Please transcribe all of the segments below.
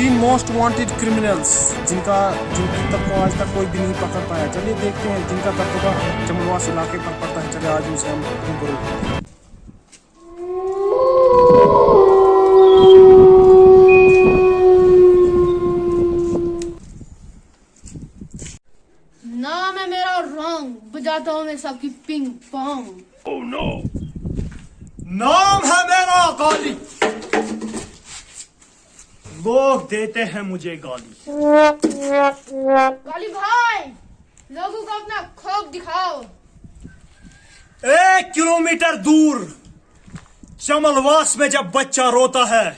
3 most wanted criminals जिनकी तब को आज तक कोई भी नहीं पकड़ पाया। चलिए देखते हैं जिनका दबदबा चमलवास इलाके पर पड़ता है। चलिए आज उनसे हम रूबरू हैं। नाम है मेरा रंग, बजाता हूँ मैं सबकी पिंग पोंग। Oh no. नाम है मेरा गाली, लोग देते हैं मुझे गाली। गाली भाई, लोगों को अपना खौफ दिखाओ। 1 किलोमीटर दूर चमलवास में जब बच्चा रोता है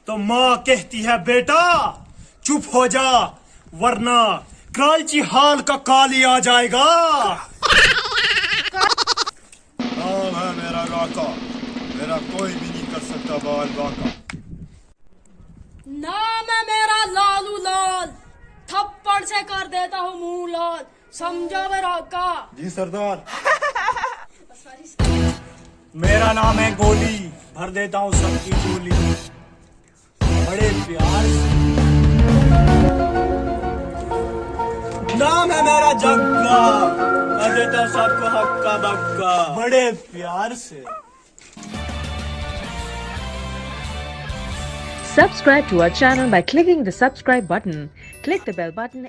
तो माँ कहती है बेटा चुप हो जा वरना कालची हाल का काली आ जाएगा। नाम है मेरा राका, मेरा कोई भी नहीं कर सकता बाल बाका। नाम है मेरा लालू लाल, थप्पड़ से कर देता हूँ मुंह लाल, समझा मेरा का। जी सरदार। मेरा नाम है गोली, भर देता हूँ सबकी गोली बड़े प्यार से। नाम है मेरा जग्गा, भर देता हूँ सबको हक्का बक्का बड़े प्यार से। Subscribe to our channel by clicking the subscribe button. Click the bell button.